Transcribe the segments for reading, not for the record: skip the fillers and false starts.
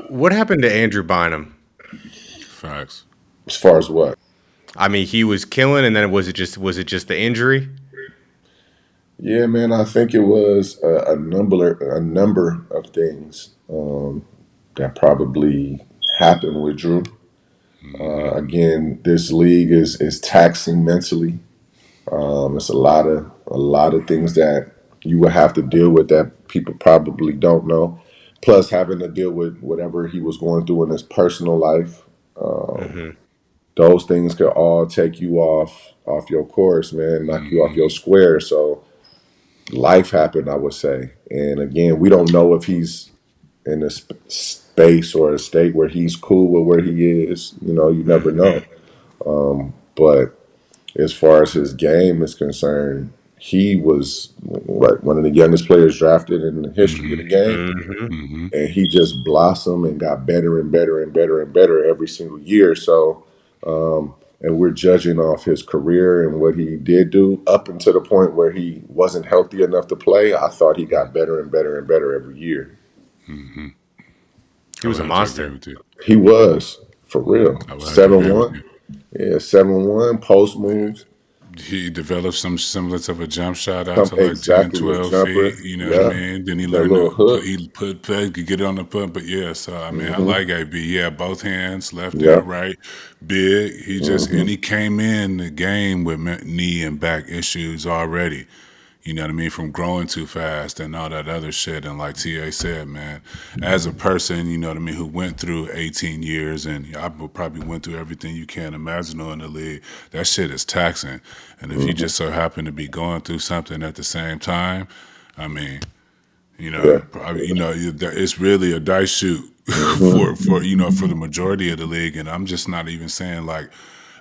What happened to Andrew Bynum? Facts. As far as what? I mean, he was killing, and then was it just the injury? Yeah, man, I think it was a number of things that probably happened with Drew. Hmm. Again, this league is taxing mentally. It's a lot of things that you would have to deal with that people probably don't know. Plus, having to deal with whatever he was going through in his personal life. Um, Hmm. those things could all take you off your course, man, knock you off Hmm. your square. So life happened, I would say. And again, we don't know if he's in a space or a state where he's cool with where he is. You never Hmm. know. But as far as his game is concerned, he was one of the youngest players drafted in the history of Hmm. the game, Hmm. Hmm. and he just blossomed and got better and better and better and better every single year. So, and we're judging off his career and what he did do up until the point where he wasn't healthy enough to play. I thought he got better and better and better every year. Hmm. He I was would a have to agree monster. with you. He was for real. I would have to Seven agree with one, you. yeah, 7-1 post moves. He developed some semblance of a jump shot out Come to like 10, exactly a 12 feet. jumper. You know what I Yeah, mean? Then he that learned little to put, hook. could get it on the put. But yeah, so I mean, I Hmm. like AB. Yeah, both hands, left Yeah. and right, big. He just, Hmm. and he came in the game with knee and back issues already. You know what I mean? From growing too fast and all that other shit. And like TA said, man, as a person, you know what I mean, who went through 18 years and I probably went through everything you can imagine in the league, that shit is taxing. And if you Hmm. just so happen to be going through something at the same time, I mean, Yeah. it's really a dice shoot Hmm. for the majority of the league. And I'm just not even saying like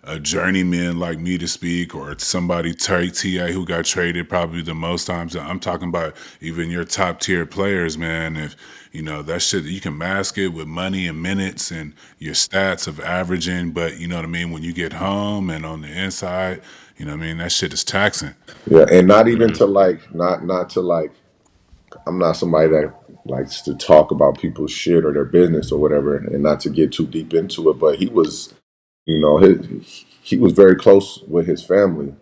a journeyman like me to speak, or somebody TA who got traded probably the most times. I'm talking about even your top tier players, man. If that shit, you can mask it with money and minutes and your stats of averaging, but you know what I mean. When you get home and on the inside, you know what I mean. That shit is taxing. Yeah, and not even to like, not to like. I'm not somebody that likes to talk about people's shit or their business or whatever, and not to get too deep into it. But he was, he was very close with his family,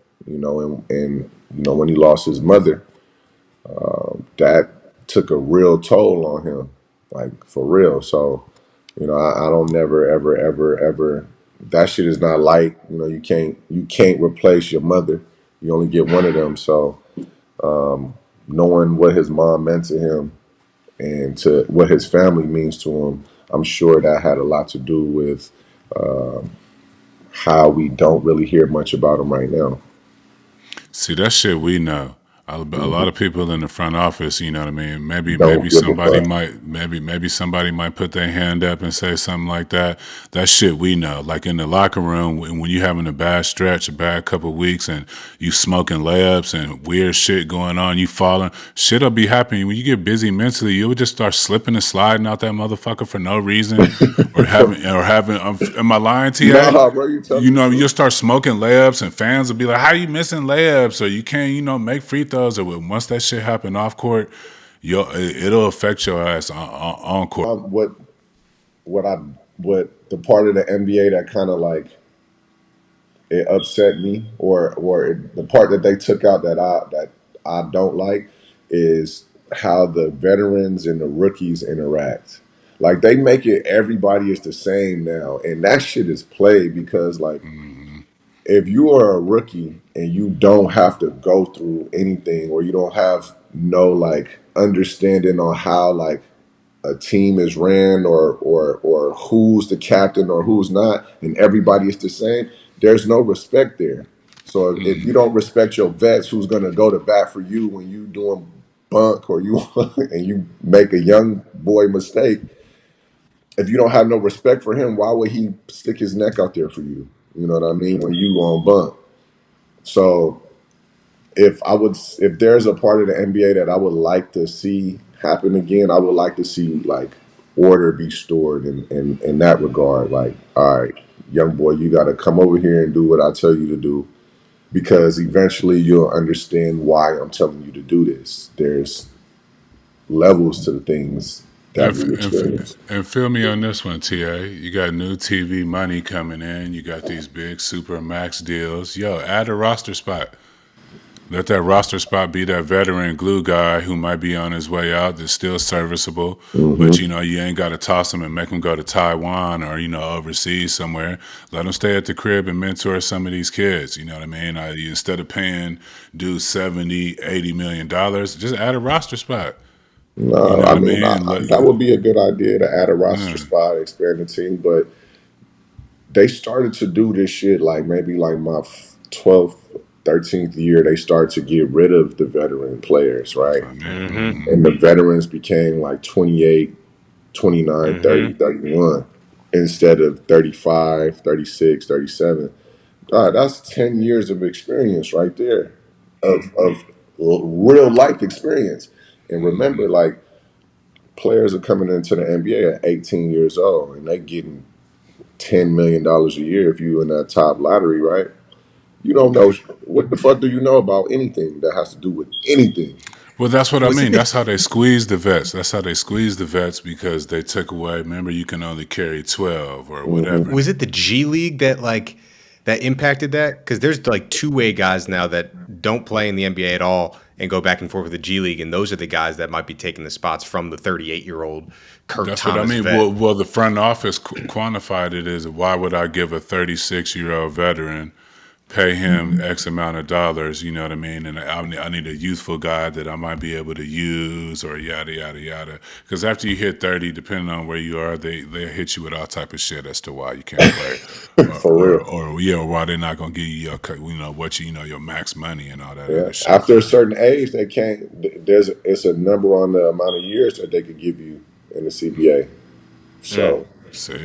and when he lost his mother, that took a real toll on him, like for real. So, I don't never ever ever ever. That shit is not light. You can't replace your mother. You only get one of them. So, knowing what his mom meant to him and to what his family means to him, I'm sure that had a lot to do with how we don't really hear much about him right now. See, that shit we know. A Hmm. lot of people in the front office, you know what I mean. Maybe Don't give a somebody fuck. might maybe somebody might put their hand up and say something like that. That shit we know. Like in the locker room, when you having a bad stretch, a bad couple of weeks, and you smoking layups and weird shit going on, you falling, shit'll be happening. When you get busy mentally, you would just start slipping and sliding out that motherfucker for no reason, or having. Am I lying, Ta? Nah, bro, you telling the You'll truth. start smoking layups, and fans will be like, "How you missing layups?" Or you can't, make free throws. Or once that shit happen off court, it'll affect your ass on court. What I what the part of the NBA that kind of like it upset me, or the part that they took out that I don't like is how the veterans and the rookies interact. Like they make it everybody is the same now, and that shit is played because like Hmm. if you are a rookie and you don't have to go through anything, or you don't have no like understanding on how like a team is ran, or who's the captain or who's not, and everybody is the same, there's no respect there. So if you Hmm. don't respect your vets, who's gonna go to bat for you when you doing bunk, or you and you make a young boy mistake? If you don't have no respect for him, why would he stick his neck out there for you? You know what I mean? When you on bunk. So if there's a part of the NBA that I would like to see happen again, I would like to see like order be stored in that regard. Like, all right, young boy, you got to come over here and do what I tell you to do, because eventually you'll understand why I'm telling you to do this. There's levels to the things that new experience. And feel me on this one, TA. You got new TV money coming in. You got these big super max deals. Yo, add a roster spot. Let that roster spot be that veteran glue guy who might be on his way out that's still serviceable, but Hmm. you ain't got to toss him and make him go to Taiwan or overseas somewhere. Let him stay at the crib and mentor some of these kids. You know what I mean? Instead of paying dudes 70, $80 million, just add a roster spot. You No, know I what I mean mean? that would be a good idea to add a roster Yeah, spot, expand the team. But they started to do this shit like maybe like my 12th, 13th year. They started to get rid of the veteran players, right? I Mm-hmm. mean, And the veterans became like 28, 29, Mm-hmm. 30, 31 instead of 35, 36, 37. That's 10 years of experience right there of real life experience. And remember, like, players are coming into the NBA at 18 years old and they getting $10 million a year if you in that top lottery, right? You don't know what the fuck do you know about anything that has to do with anything. well, that's what I Was it mean. the That's how they squeeze the vets. That's how they squeeze the vets because they took away. Remember, you can only carry 12 or Hmm. whatever. was it the G League that impacted that? Because there's like two-way guys now that don't play in the NBA at all and go back and forth with the G League, and those are the guys that might be taking the spots from the 38-year-old Kirk That's what I Thomas mean. vet. Well, the front office quantified it as why would I give a 36-year-old veteran, pay him X amount of dollars, you know what I mean? And I need a youthful guy that I might be able to use or yada, yada, yada. Because after you hit 30, depending on where you are, they hit you with all type of shit as to why you can't play. For real. Or why they're not going to give you your, your max money and all that Yeah. other shit. After a certain age, they can't. It's a number on the amount of years that they could give you in the CBA. Mm. So See?